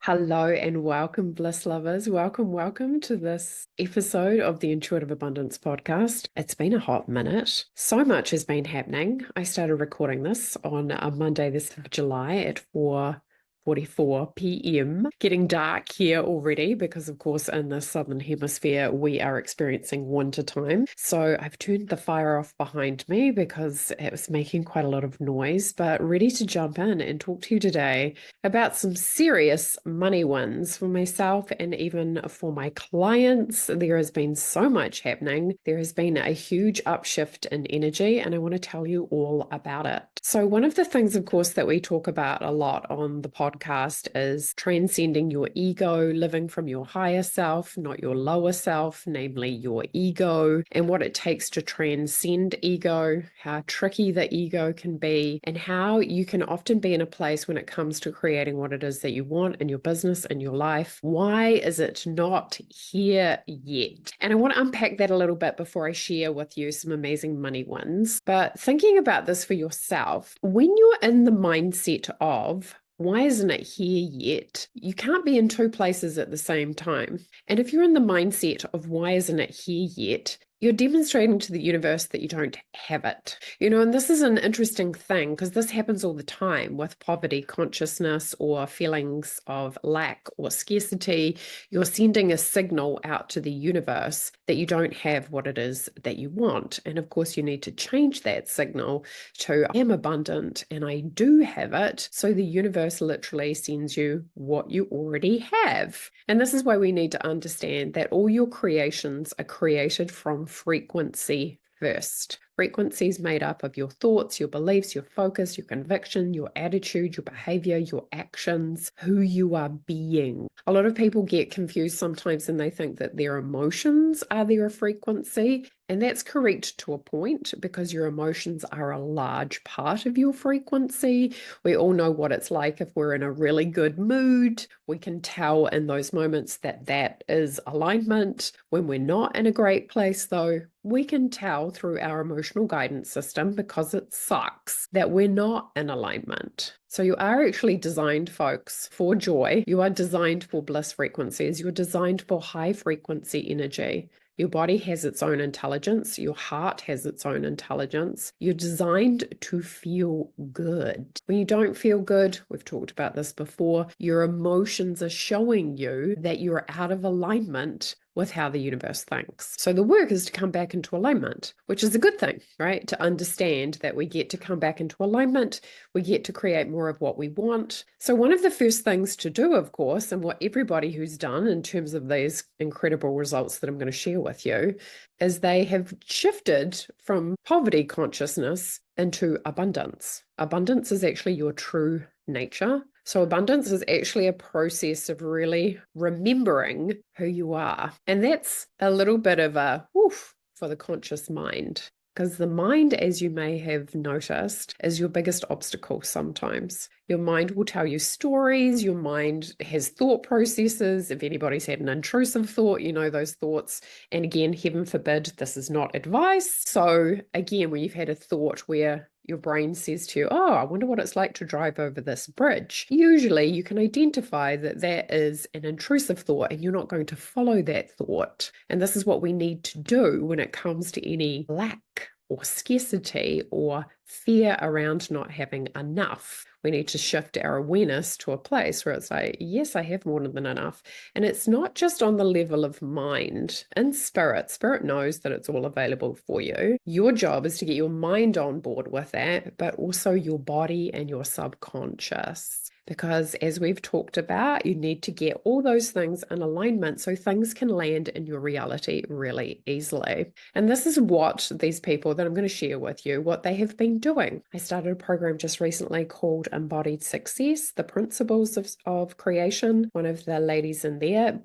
Hello and welcome, bliss lovers. Welcome to this episode of the Intuitive Abundance podcast. It's been a hot minute. So much has been happening. I started recording this on a Monday, the 6th of July at 4:44 p.m. Getting dark here already because, of course, in the Southern Hemisphere, we are experiencing winter time. So I've turned the fire off behind me because it was making quite a lot of noise, but ready to jump in and talk to you today about some serious money wins for myself and even for my clients. There has been so much happening. There has been a huge upshift in energy, and I want to tell you all about it. So one of the things, of course, that we talk about a lot on the podcast is transcending your ego, living from your higher self, not your lower self, namely your ego, and what it takes to transcend ego, how tricky the ego can be, and how you can often be in a place when it comes to creating what it is that you want in your business and your life. Why is it not here yet? And I want to unpack that a little bit before I share with you some amazing money wins. But thinking about this for yourself, when you're in the mindset of why isn't it here yet? You can't be in two places at the same time. And if you're in the mindset of why isn't it here yet, you're demonstrating to the universe that you don't have it. And this is an interesting thing because this happens all the time with poverty consciousness or feelings of lack or scarcity. You're sending a signal out to the universe that you don't have what it is that you want. And of course, you need to change that signal to I am abundant and I do have it. So the universe literally sends you what you already have. And this is why we need to understand that all your creations are created from frequency first. Frequency is made up of your thoughts, your beliefs, your focus, your conviction, your attitude, your behavior, your actions, who you are being. A lot of people get confused sometimes and they think that their emotions are their frequency. And that's correct to a point because your emotions are a large part of your frequency. We all know what it's like if we're in a really good mood. We can tell in those moments that that is alignment. When we're not in a great place, though, we can tell through our emotional guidance system because it sucks that we're not in alignment. So you are actually designed, folks, for joy. You are designed for bliss frequencies. You're designed for high frequency energy. Your body has its own intelligence. Your heart has its own intelligence. You're designed to feel good. When you don't feel good, we've talked about this before, your emotions are showing you that you're out of alignment with how the universe thinks. So the work is to come back into alignment, which is a good thing, right? To understand that we get to come back into alignment, we get to create more of what we want. So one of the first things to do, of course, and what everybody who's done in terms of these incredible results that I'm going to share with you, is they have shifted from poverty consciousness into abundance. Abundance is actually your true nature. So abundance is actually a process of really remembering who you are. And that's a little bit of a woof for the conscious mind. Because the mind, as you may have noticed, is your biggest obstacle sometimes. Your mind will tell you stories. Your mind has thought processes. If anybody's had an intrusive thought, you know those thoughts. And again, heaven forbid, this is not advice. So again, when you've had a thought where your brain says to you, oh, I wonder what it's like to drive over this bridge. Usually you can identify that that is an intrusive thought and you're not going to follow that thought. And this is what we need to do when it comes to any lack or scarcity or fear around not having enough. We need to shift our awareness to a place where it's like, yes, I have more than enough. And it's not just on the level of mind and spirit. Spirit knows that it's all available for you. Your job is to get your mind on board with that, but also your body and your subconscious. Because as we've talked about, you need to get all those things in alignment so things can land in your reality really easily. And this is what these people that I'm going to share with you, what they have been doing. I started a program just recently called Embodied Success, the Principles of Creation. One of the ladies in there,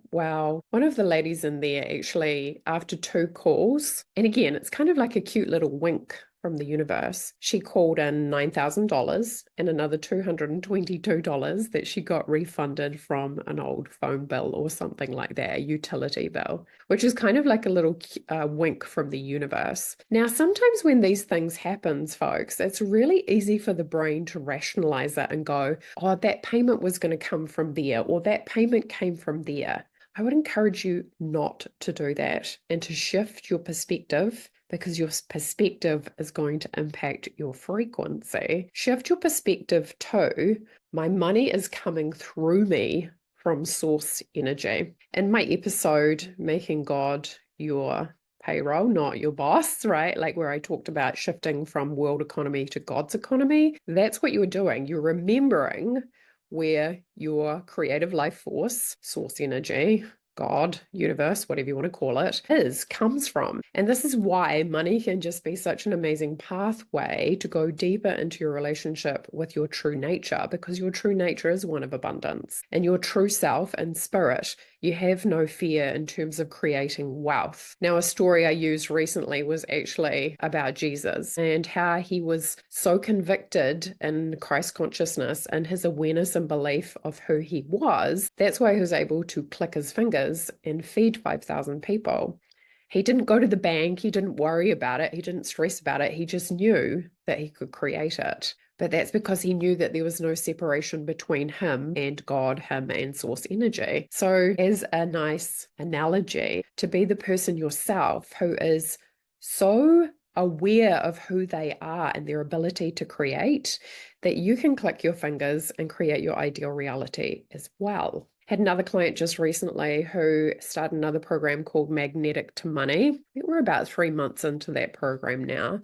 actually, after 2 calls, and again, it's kind of like a cute little wink from the universe. She called in $9,000 and another $222 that she got refunded from an old phone bill or something like that, a utility bill, which is kind of like a little wink from the universe. Now, sometimes when these things happen, folks, it's really easy for the brain to rationalize it and go, oh, that payment was going to come from there, or that payment came from there. I would encourage you not to do that and to shift your perspective, because your perspective is going to impact your frequency. Shift your perspective to, my money is coming through me from source energy. In my episode, Making God Your Payroll, not your boss, right? Like where I talked about shifting from world economy to God's economy, that's what you're doing. You're remembering where your creative life force, source energy, God, universe, whatever you want to call it, comes from. And this is why money can just be such an amazing pathway to go deeper into your relationship with your true nature, because your true nature is one of abundance. And your true self and spirit, you have no fear in terms of creating wealth. Now, a story I used recently was actually about Jesus and how he was so convicted in Christ consciousness and his awareness and belief of who he was. That's why he was able to click his fingers and feed 5,000 people. He didn't go to the bank. He didn't worry about it. He didn't stress about it. He just knew that he could create it. But that's because he knew that there was no separation between him and God, him and source energy. So as a nice analogy, to be the person yourself who is so aware of who they are and their ability to create, that you can click your fingers and create your ideal reality as well. Had another client just recently who started another program called Magnetic to Money. I think we're about 3 months into that program now,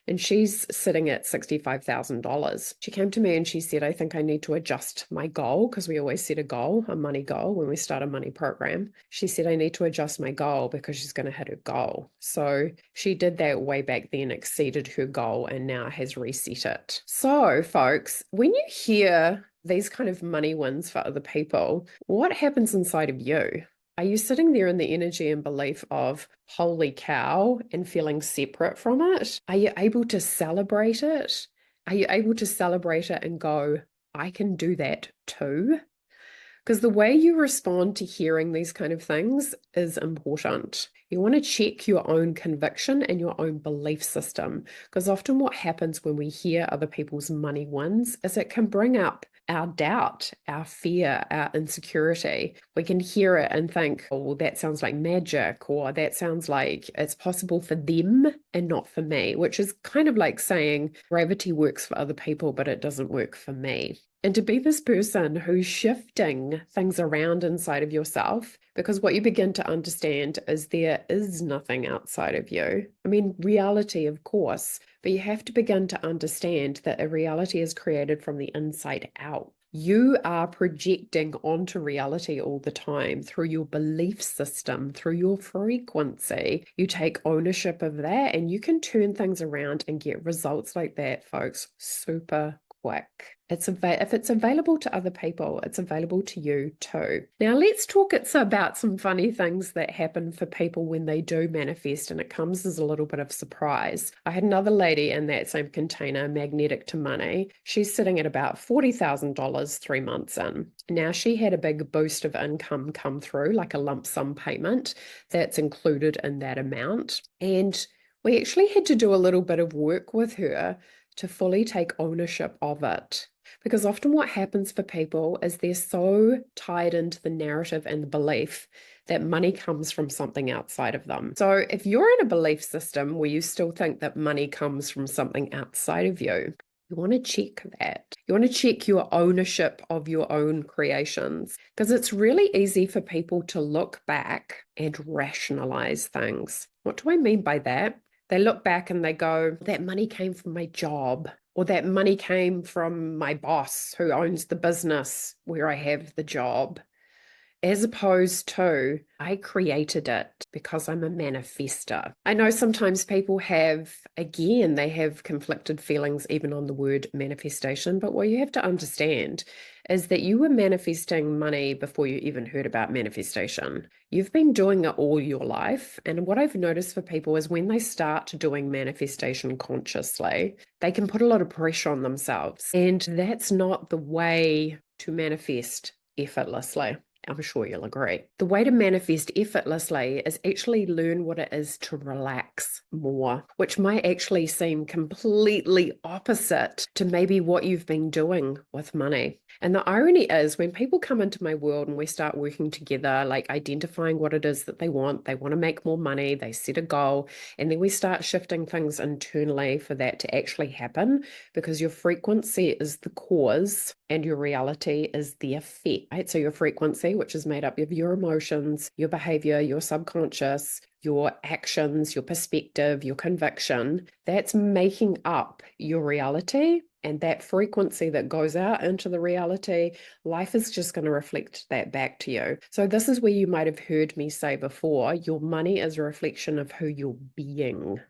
and she's sitting at $65,000. She came to me and she said, I think I need to adjust my goal, because we always set a goal, a money goal, when we start a money program. She said, I need to adjust my goal because she's going to hit her goal. So she did that way back then, exceeded her goal, and now has reset it. So, folks, when you hear these kind of money wins for other people, what happens inside of you? Are you sitting there in the energy and belief of, holy cow, and feeling separate from it? Are you able to celebrate it? Are you able to celebrate it and go, I can do that too? Because the way you respond to hearing these kind of things is important. You want to check your own conviction and your own belief system, because often what happens when we hear other people's money wins is it can bring up our doubt, our fear, our insecurity. We can hear it and think, oh, that sounds like magic, or that sounds like it's possible for them and not for me, which is kind of like saying gravity works for other people, but it doesn't work for me. And to be this person who's shifting things around inside of yourself, because what you begin to understand is there is nothing outside of you. I mean, reality, of course, but you have to begin to understand that a reality is created from the inside out. You are projecting onto reality all the time through your belief system, through your frequency. You take ownership of that and you can turn things around and get results like that, folks, super quick. If it's available to other people, it's available to you too. Now let's talk about some funny things that happen for people when they do manifest, and it comes as a little bit of surprise. I had another lady in that same container, Magnetic to Money. She's sitting at about $40,000 3 months in. Now she had a big boost of income come through, like a lump sum payment that's included in that amount. And we actually had to do a little bit of work with her to fully take ownership of it. Because often what happens for people is they're so tied into the narrative and the belief that money comes from something outside of them. So if you're in a belief system where you still think that money comes from something outside of you, you want to check that. You want to check your ownership of your own creations, because it's really easy for people to look back and rationalize things. What do I mean by that? They look back and they go, that money came from my job, or that money came from my boss who owns the business where I have the job. as opposed to I created it because I'm a manifester. I know sometimes people have, again, they have conflicted feelings even on the word manifestation, but what you have to understand is that you were manifesting money before you even heard about manifestation. You've been doing it all your life. And what I've noticed for people is when they start doing manifestation consciously, they can put a lot of pressure on themselves. And that's not the way to manifest effortlessly. I'm sure you'll agree. The way to manifest effortlessly is actually learn what it is to relax more, which might actually seem completely opposite to maybe what you've been doing with money. And the irony is when people come into my world and we start working together, like identifying what it is that they want to make more money, they set a goal, and then we start shifting things internally for that to actually happen, because your frequency is the cause and your reality is the effect, right? So your frequency, which is made up of your emotions, your behavior, your subconscious, your actions, your perspective, your conviction, that's making up your reality. And that frequency that goes out into the reality, life is just going to reflect that back to you. So this is where you might have heard me say before, your money is a reflection of who you're being.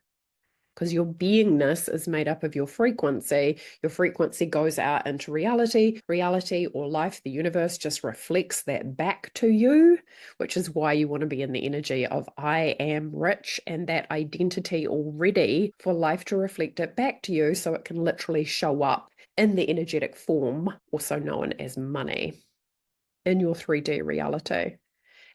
Because your beingness is made up of your frequency. Your frequency goes out into reality. Reality or life, the universe, just reflects that back to you, which is why you want to be in the energy of I am rich, and that identity already for life to reflect it back to you so it can literally show up in the energetic form, also known as money, in your 3D reality.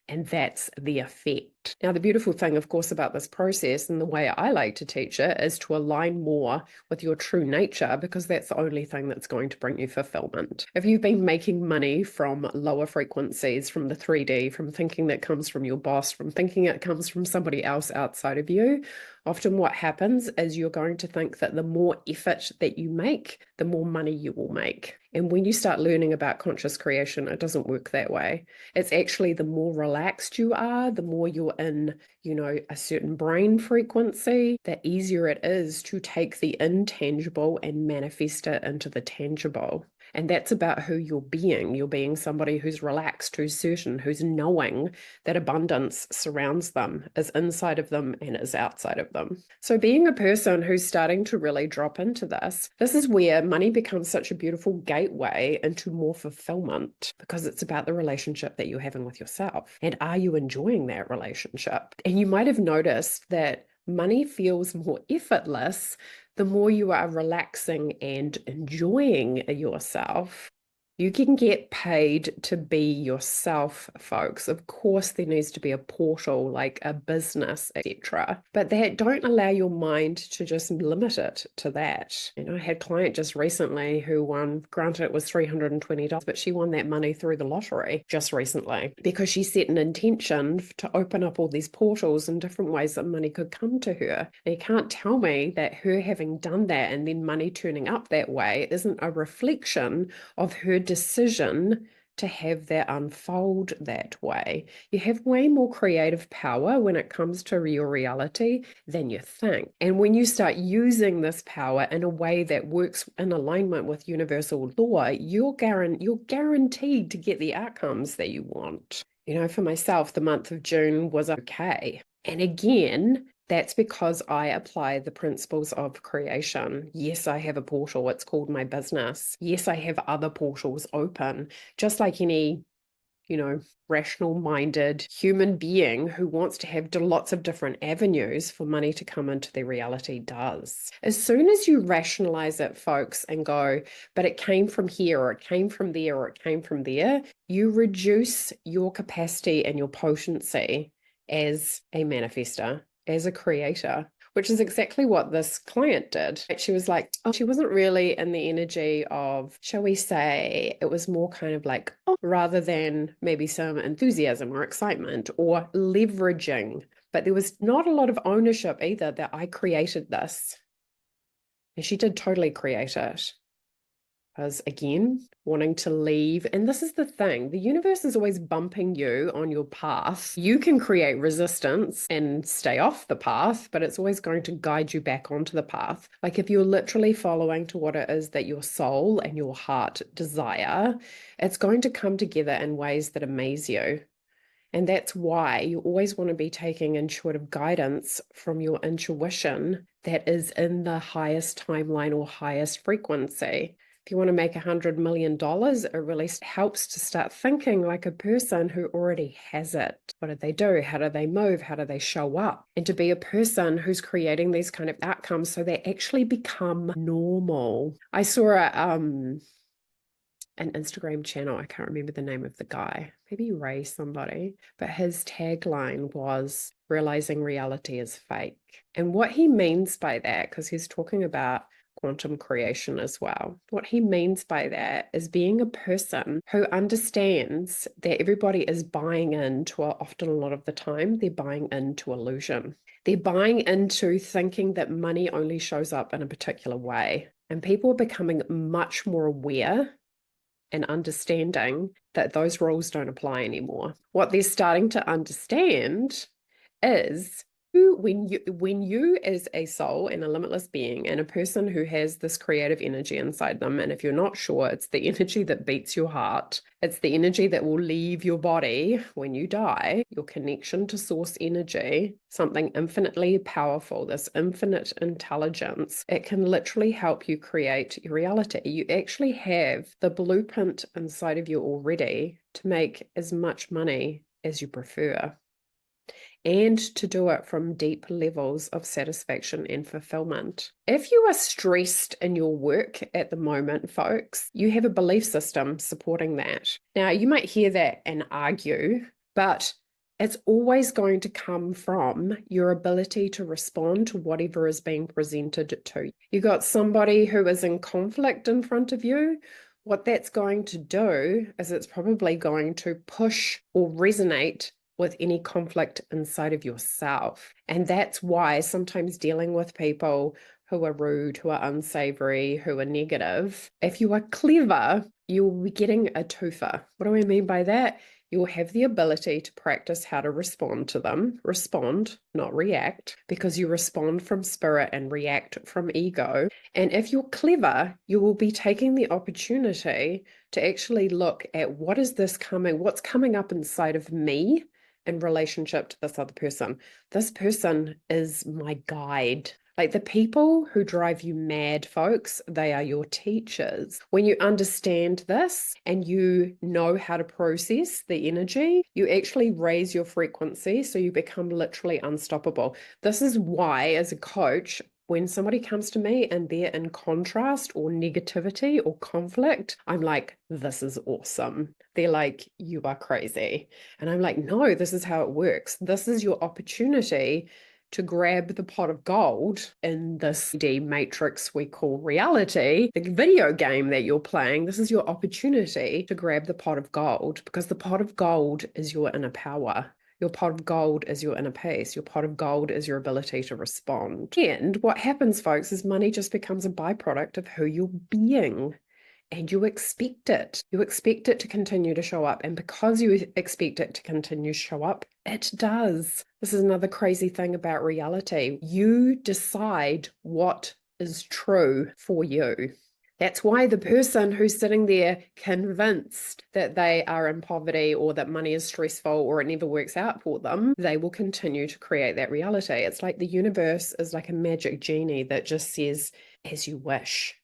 And that's the effect. Now, the beautiful thing, of course, about this process and the way I like to teach it is to align more with your true nature, because that's the only thing that's going to bring you fulfillment. If you've been making money from lower frequencies, from the 3D, from thinking that comes from your boss, from thinking it comes from somebody else outside of you, often what happens is you're going to think that the more effort that you make, the more money you will make. And when you start learning about conscious creation, it doesn't work that way. It's actually the more relaxed you are, the more you're in, a certain brain frequency, the easier it is to take the intangible and manifest it into the tangible. And that's about who you're being. You're being somebody who's relaxed, who's certain, who's knowing that abundance surrounds them, is inside of them and is outside of them. So being a person who's starting to really drop into this is where money becomes such a beautiful gateway into more fulfillment, because it's about the relationship that you're having with yourself. And are you enjoying that relationship? And you might have noticed that money feels more effortless the more you are relaxing and enjoying yourself. You can get paid to be yourself, folks. Of course, there needs to be a portal like a business, etc. But that don't allow your mind to just limit it to that. I had a client just recently who won, granted it was $320, but she won that money through the lottery just recently because she set an intention to open up all these portals in different ways that money could come to her. And you can't tell me that her having done that and then money turning up that way isn't a reflection of her decision to have that unfold that way. You have way more creative power when it comes to your reality than you think. And when you start using this power in a way that works in alignment with universal law, you're guaranteed to get the outcomes that you want. For myself, the month of June was okay. And again, that's because I apply the principles of creation. Yes, I have a portal. It's called my business. Yes, I have other portals open, just like any, rational-minded human being who wants to have lots of different avenues for money to come into their reality does. As soon as you rationalize it, folks, and go, but it came from here, or it came from there, or it came from there, you reduce your capacity and your potency as a manifester, as a creator, which is exactly what this client did. She was like, she wasn't really in the energy of, shall we say, it was more kind of like, rather than maybe some enthusiasm or excitement or leveraging. But there was not a lot of ownership either that I created this. And she did totally create it. Because again, wanting to leave. And this is the thing, the universe is always bumping you on your path. You can create resistance and stay off the path, but it's always going to guide you back onto the path. Like if you're literally following to what it is that your soul and your heart desire, it's going to come together in ways that amaze you. And that's why you always want to be taking intuitive guidance from your intuition that is in the highest timeline or highest frequency. If you want to make $100 million, it really helps to start thinking like a person who already has it. What do they do? How do they move? How do they show up? And to be a person who's creating these kind of outcomes so they actually become normal. I saw an Instagram channel. I can't remember the name of the guy, maybe Ray somebody, but his tagline was realizing reality is fake. And what he means by that, because he's talking about quantum creation as well. What he means by that is being a person who understands that everybody is buying into, often a lot of the time, they're buying into illusion. They're buying into thinking that money only shows up in a particular way. And people are becoming much more aware and understanding that those rules don't apply anymore. What they're starting to understand is when you as a soul and a limitless being and a person who has this creative energy inside them, and if you're not sure, it's the energy that beats your heart, it's the energy that will leave your body when you die, your connection to source energy, something infinitely powerful, this infinite intelligence, it can literally help you create your reality. You actually have the blueprint inside of you already to make as much money as you prefer, and to do it from deep levels of satisfaction and fulfillment. If you are stressed in your work at the moment, folks, you have a belief system supporting that. Now, you might hear that and argue, but it's always going to come from your ability to respond to whatever is being presented to you. You got somebody who is in conflict in front of you. What that's going to do is it's probably going to push or resonate with any conflict inside of yourself. And that's why sometimes dealing with people who are rude, who are unsavory, who are negative, if you are clever, you will be getting a twofer. What do I mean by that? You'll have the ability to practice how to respond to them. Respond, not react, because you respond from spirit and react from ego. And if you're clever, you will be taking the opportunity to actually look at what's coming up inside of me in relationship to this other person. This person is my guide. Like the people who drive you mad, folks, they are your teachers. When you understand this and you know how to process the energy, you actually raise your frequency so you become literally unstoppable. This is why, as a coach, when somebody comes to me and they're in contrast or negativity or conflict, I'm like, this is awesome. They're like, you are crazy. And I'm like, no, this is how it works. This is your opportunity to grab the pot of gold in this D matrix we call reality, the video game that you're playing. This is your opportunity to grab the pot of gold, because the pot of gold is your inner power. Your pot of gold is your inner peace. Your pot of gold is your ability to respond. And what happens, folks, is money just becomes a byproduct of who you're being. And you expect it. You expect it to continue to show up. And because you expect it to continue to show up, it does. This is another crazy thing about reality. You decide what is true for you. That's why the person who's sitting there convinced that they are in poverty or that money is stressful or it never works out for them, they will continue to create that reality. It's like the universe is like a magic genie that just says, as you wish.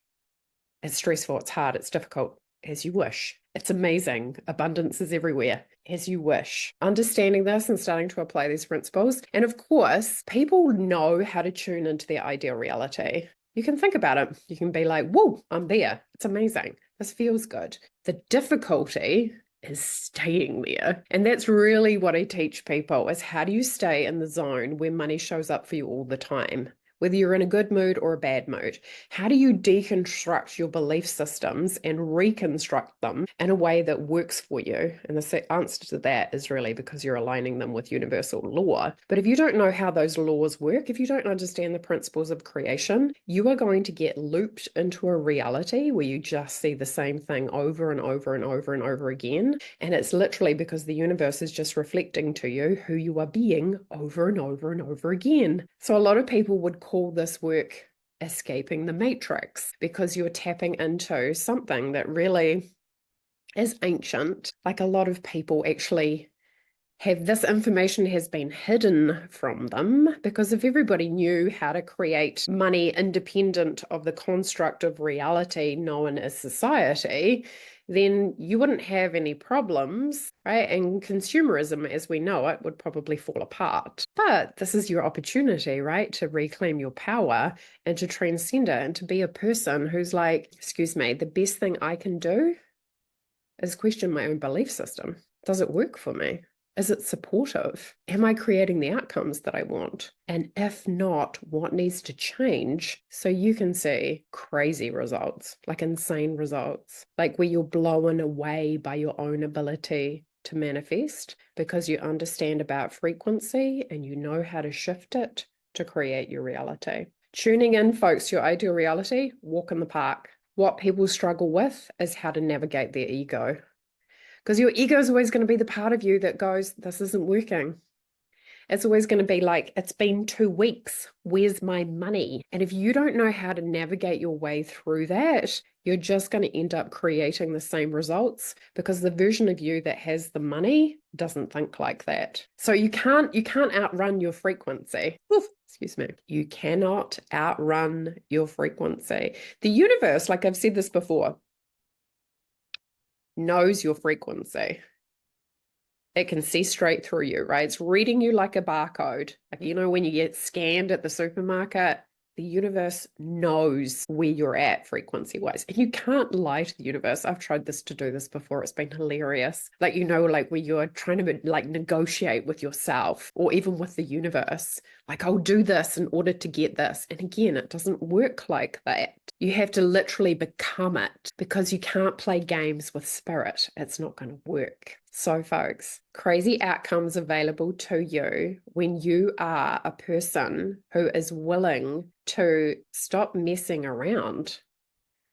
It's stressful, it's hard, it's difficult, as you wish. It's amazing. Abundance is everywhere, as you wish. Understanding this and starting to apply these principles. And of course, people know how to tune into their ideal reality. You can think about it. You can be like, whoa, I'm there. It's amazing. This feels good. The difficulty is staying there. And that's really what I teach people, is how do you stay in the zone where money shows up for you all the time? Whether you're in a good mood or a bad mood, how do you deconstruct your belief systems and reconstruct them in a way that works for you? And the answer to that is really because you're aligning them with universal law. But if you don't know how those laws work, if you don't understand the principles of creation, you are going to get looped into a reality where you just see the same thing over and over and over and over again. And it's literally because the universe is just reflecting to you who you are being over and over and over again. So a lot of people would call this work escaping the matrix, because you're tapping into something that really is ancient. Like a lot of people actually this information has been hidden from them, because if everybody knew how to create money independent of the construct of reality known as society, then you wouldn't have any problems, right? And consumerism, as we know it, would probably fall apart. But this is your opportunity, right? To reclaim your power and to transcend it and to be a person who's like, excuse me, the best thing I can do is question my own belief system. Does it work for me? Is it supportive? Am I creating the outcomes that I want? And if not, what needs to change so you can see crazy results, like insane results, like where you're blown away by your own ability to manifest because you understand about frequency and you know how to shift it to create your reality. Tuning in, folks, your ideal reality, walk in the park. What people struggle with is how to navigate their ego. Because your ego is always going to be the part of you that goes, this isn't working. It's always going to be like, it's been 2 weeks. Where's my money? And if you don't know how to navigate your way through that, you're just going to end up creating the same results because the version of you that has the money doesn't think like that. So you can't outrun your frequency. Oof, excuse me. You cannot outrun your frequency. The universe, like I've said this before, knows your frequency. It can see straight through you, right? It's reading you like a barcode. Like, you know, when you get scanned at the supermarket, the universe knows where you're at frequency-wise. And you can't lie to the universe. I've tried to do this before. It's been hilarious. Like, you know, like where you're trying to like negotiate with yourself or even with the universe. Like, I'll do this in order to get this. And again, it doesn't work like that. You have to literally become it because you can't play games with spirit. It's not going to work. So, folks, crazy outcomes available to you when you are a person who is willing to stop messing around.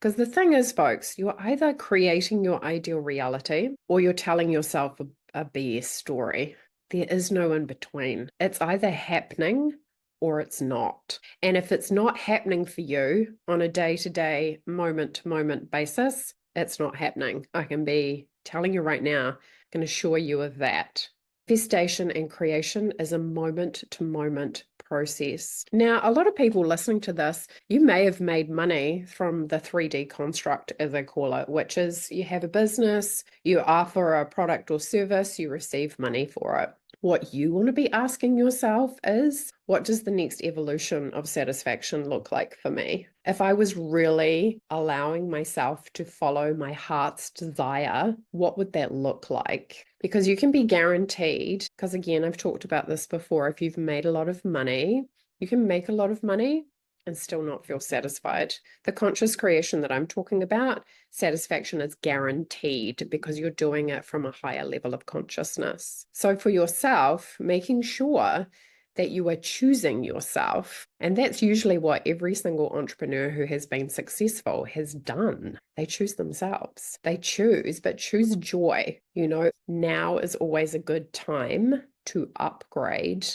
Because the thing is, folks, you're either creating your ideal reality or you're telling yourself a BS story. There is no in between. It's either happening or it's not. And if it's not happening for you on a day-to-day, moment-to-moment basis, it's not happening. I can be telling you right now, can assure you of that. Manifestation and creation is a moment-to-moment process. Now, a lot of people listening to this, you may have made money from the 3D construct, as they call it, which is you have a business, you offer a product or service, you receive money for it. What you want to be asking yourself is, what does the next evolution of satisfaction look like for me? If I was really allowing myself to follow my heart's desire, what would that look like? Because you can be guaranteed, because again, I've talked about this before, if you've made a lot of money, you can make a lot of money and still not feel satisfied. The conscious creation that I'm talking about, satisfaction is guaranteed because you're doing it from a higher level of consciousness. So for yourself, making sure that you are choosing yourself. And that's usually what every single entrepreneur who has been successful has done. They choose themselves. They choose, but choose joy. You know, now is always a good time to upgrade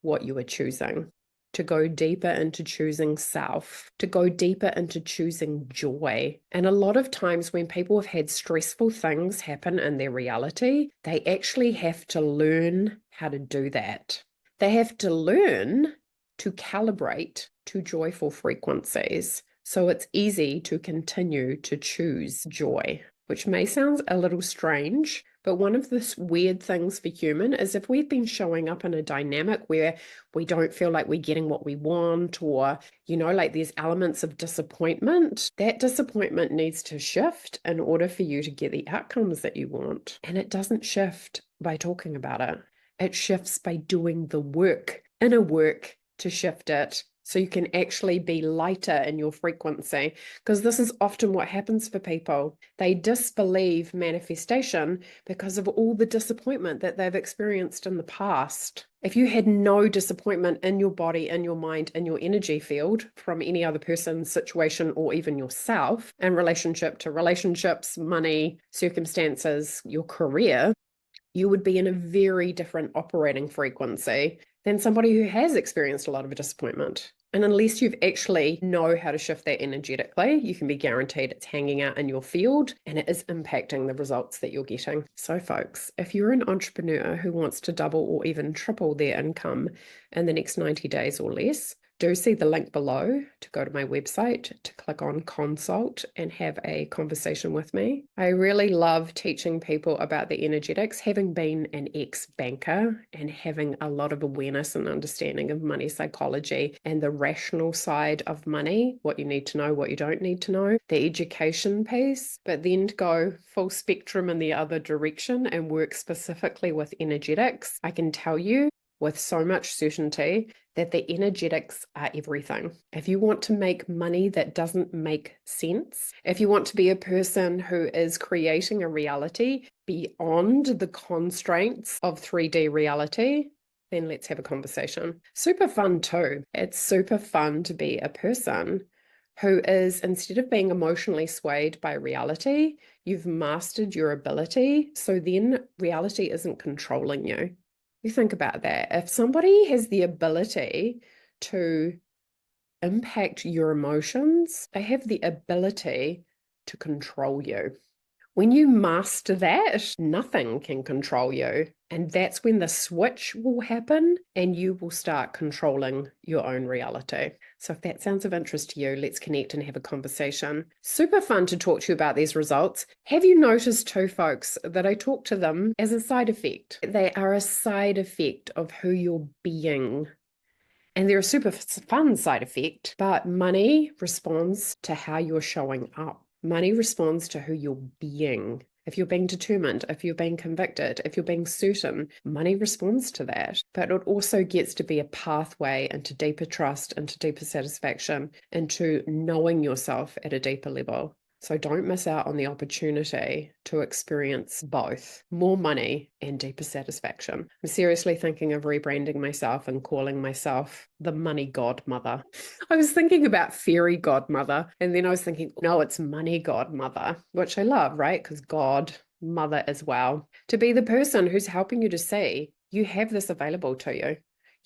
what you are choosing, to go deeper into choosing self, to go deeper into choosing joy. And a lot of times when people have had stressful things happen in their reality, they actually have to learn how to do that. They have to learn to calibrate to joyful frequencies. So it's easy to continue to choose joy, which may sound a little strange, but one of the weird things for human is if we've been showing up in a dynamic where we don't feel like we're getting what we want, or, you know, like there's elements of disappointment, that disappointment needs to shift in order for you to get the outcomes that you want. And it doesn't shift by talking about it. It shifts by doing the work, inner work to shift it. So you can actually be lighter in your frequency, because this is often what happens for people. They disbelieve manifestation because of all the disappointment that they've experienced in the past. If you had no disappointment in your body, in your mind, in your energy field from any other person, situation, or even yourself in relationship to relationships, money, circumstances, your career, you would be in a very different operating frequency than somebody who has experienced a lot of disappointment And unless you've actually know how to shift that energetically, you can be guaranteed it's hanging out in your field and it is impacting the results that you're getting. So folks, if you're an entrepreneur who wants to double or even triple their income in the next 90 days or less, do see the link below to go to my website, to click on consult and have a conversation with me. I really love teaching people about the energetics, having been an ex-banker and having a lot of awareness and understanding of money psychology and the rational side of money, what you need to know, what you don't need to know, the education piece, but then to go full spectrum in the other direction and work specifically with energetics. I can tell you with so much certainty that the energetics are everything. If you want to make money that doesn't make sense, if you want to be a person who is creating a reality beyond the constraints of 3D reality, then let's have a conversation. Super fun too. It's super fun to be a person who is, instead of being emotionally swayed by reality, you've mastered your ability. So then reality isn't controlling you. You think about that. If somebody has the ability to impact your emotions, they have the ability to control you. When you master that, nothing can control you. And that's when the switch will happen and you will start controlling your own reality. So if that sounds of interest to you, let's connect and have a conversation. Super fun to talk to you about these results. Have you noticed too, folks, that I talk to them as a side effect? They are a side effect of who you're being. And they're a super fun side effect, but money responds to how you're showing up. Money responds to who you're being. If you're being determined, if you're being convicted, if you're being certain, money responds to that. But it also gets to be a pathway into deeper trust, into deeper satisfaction, into knowing yourself at a deeper level. So don't miss out on the opportunity to experience both more money and deeper satisfaction. I'm seriously thinking of rebranding myself and calling myself the money godmother. I was thinking about fairy godmother, and then I was thinking, no, it's money godmother, which I love, right? Because God, mother as well. To be the person who's helping you to see you have this available to you.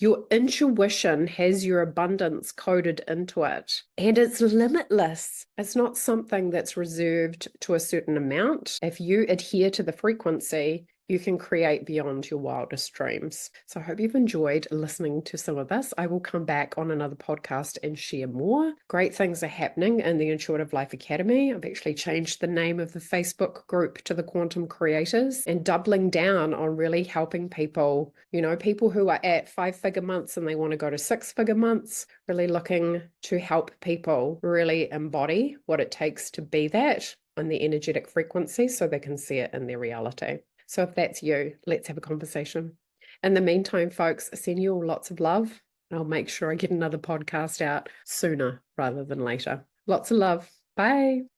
Your intuition has your abundance coded into it, and it's limitless. It's not something that's reserved to a certain amount. If you adhere to the frequency, you can create beyond your wildest dreams. So I hope you've enjoyed listening to some of this. I will come back on another podcast and share more. Great things are happening in the Intuitive Life Academy. I've actually changed the name of the Facebook group to the Quantum Creators and doubling down on really helping people, people who are at 5-figure months and they want to go to 6-figure months, really looking to help people really embody what it takes to be that on the energetic frequency so they can see it in their reality. So if that's you, let's have a conversation. In the meantime, folks, send you all lots of love. I'll make sure I get another podcast out sooner rather than later. Lots of love. Bye.